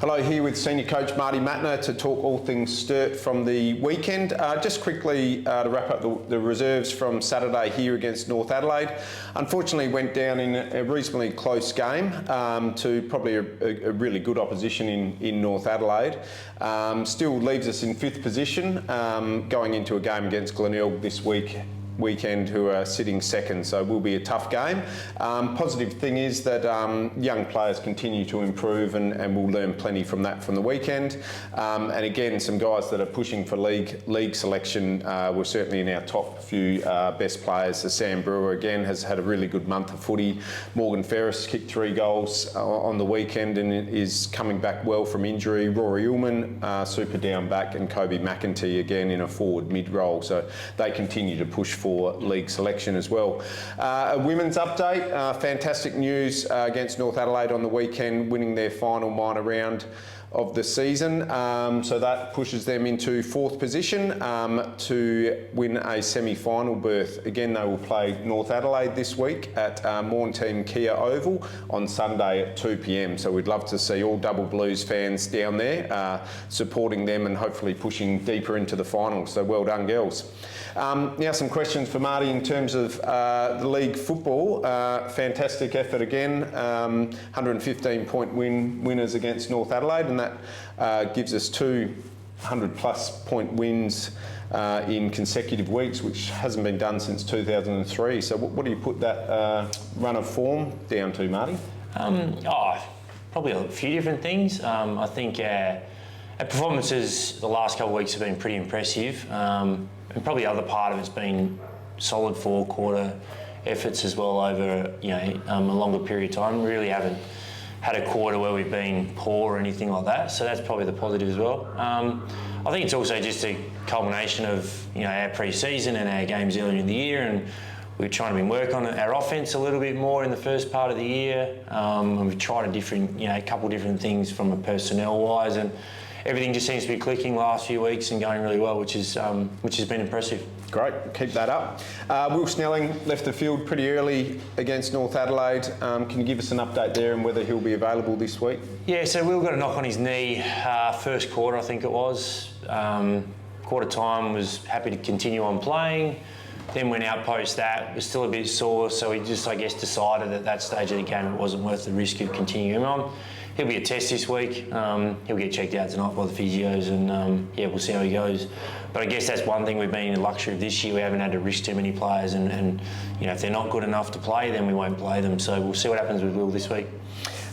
Hello, here with Senior Coach Marty Mattner to talk all things Sturt from the weekend. Just quickly to wrap up the reserves from Saturday here against North Adelaide. Unfortunately went down in a reasonably close game to probably a really good opposition in North Adelaide. Still leaves us in 5th position going into a game against Glenelg this weekend, who are sitting 2nd, so it will be a tough game. Positive thing is that young players continue to improve and we'll learn plenty from that from the weekend. And again, some guys that are pushing for league selection were certainly in our top few best players. So Sam Brewer again has had a really good month of footy. Morgan Ferris kicked 3 goals on the weekend and is coming back well from injury. Rory Ullman super down back, and Kobe McEntee again in a forward mid role. So they continue to push for league selection as well. A women's update, fantastic news against North Adelaide on the weekend, winning their final minor round of the season. So that pushes them into 4th position to win a semi-final berth. Again, they will play North Adelaide this week at Mornteam Kia Oval on Sunday at 2 p.m. So we'd love to see all Double Blues fans down there supporting them and hopefully pushing deeper into the final. So well done, girls. Now some questions for Marty in terms of the league football. Fantastic effort again, 115-point winners against North Adelaide, and that gives us 200-plus point wins in consecutive weeks, which hasn't been done since 2003. So what do you put that run of form down to, Marty? Probably a few different things. I think our performances the last couple of weeks have been pretty impressive. And probably the other part of it's been solid 4-quarter efforts as well over a longer period of time. We really haven't had a quarter where we've been poor or anything like that, so that's probably the positive as well. I think it's also just a culmination of our pre-season and our games earlier in the year, and we're trying to work on our offense a little bit more in the first part of the year, and we've tried a couple different things from a personnel-wise, and everything just seems to be clicking last few weeks and going really well, which has been impressive. Great, keep that up. Will Snelling left the field pretty early against North Adelaide. Can you give us an update there and whether he'll be available this week? Yeah, so Will got a knock on his knee first quarter, I think it was. Quarter time, was happy to continue on playing. Then went out post that, was still a bit sore, so he just, decided at that stage of the game it wasn't worth the risk of continuing on. He'll be a test this week. He'll get checked out tonight by the physios, and we'll see how he goes. But I guess that's one thing we've been in the luxury of this year. We haven't had to risk too many players, and if they're not good enough to play, then we won't play them. So we'll see what happens with Will this week.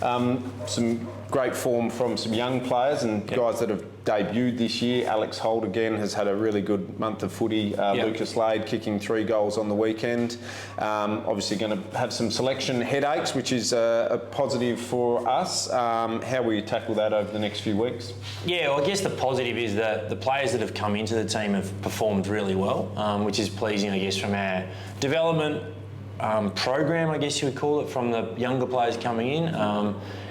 Some great form from some young players and guys that have debuted this year. Alex Holt again has had a really good month of footy. Lucas Lade kicking 3 goals on the weekend. Obviously going to have some selection headaches, which is a positive for us. How will you tackle that over the next few weeks? Yeah, well, I guess the positive is that the players that have come into the team have performed really well, which is pleasing, I guess, from our development program, I guess you would call it, from the younger players coming in.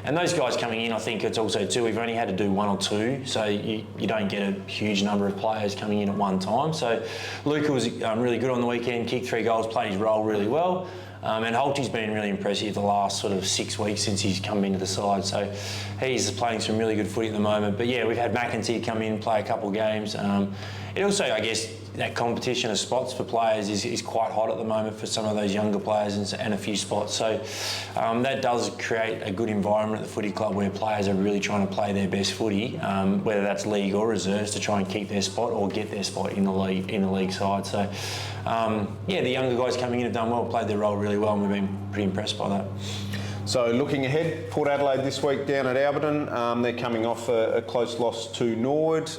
And those guys coming in, I think it's also too, we've only had to do 1 or 2, so you don't get a huge number of players coming in at one time. So Luca was really good on the weekend, kicked 3 goals, played his role really well. And Holty's been really impressive the last sort of 6 weeks since he's come into the side. So he's playing some really good footy at the moment. But yeah, we've had McEntee come in, play a couple of games. It also, I guess, that competition of spots for players is quite hot at the moment for some of those younger players and a few spots. So that does create a good environment at the footy club where players are really trying to play their best footy, whether that's league or reserves, to try and keep their spot or get their spot in the league side. So the younger guys coming in have done well, played their role really well, and we've been pretty impressed by that. So looking ahead, Port Adelaide this week down at Alberton. They're coming off a close loss to Norwood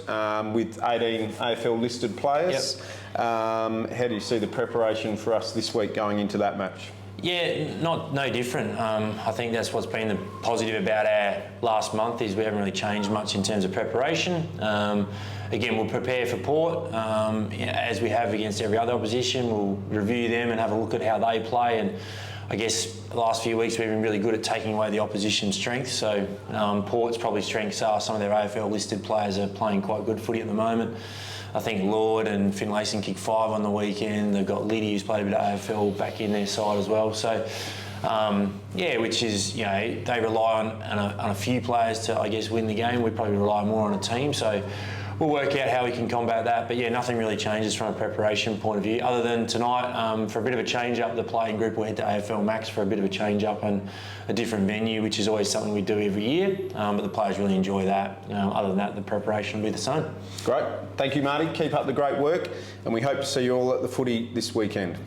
with 18 AFL listed players. Yep. How do you see the preparation for us this week going into that match? Yeah, no different. I think that's what's been the positive about our last month, is we haven't really changed much in terms of preparation. Again, we'll prepare for Port as we have against every other opposition. We'll review them and have a look at how they play, and I guess the last few weeks we've been really good at taking away the opposition's strengths. So Port's probably strengths are some of their AFL listed players are playing quite good footy at the moment. I think Lord and Finlayson kicked 5 on the weekend. They've got Liddy, who's played a bit of AFL, back in their side as well. So Which is, they rely on a few players to, I guess, win the game. We probably rely more on a team. So we'll work out how we can combat that. But nothing really changes from a preparation point of view, other than tonight, for a bit of a change up, the playing group will head to AFL Max for a bit of a change up and a different venue, which is always something we do every year. But the players really enjoy that. Other than that, the preparation will be the same. Great. Thank you, Marty. Keep up the great work, and we hope to see you all at the footy this weekend.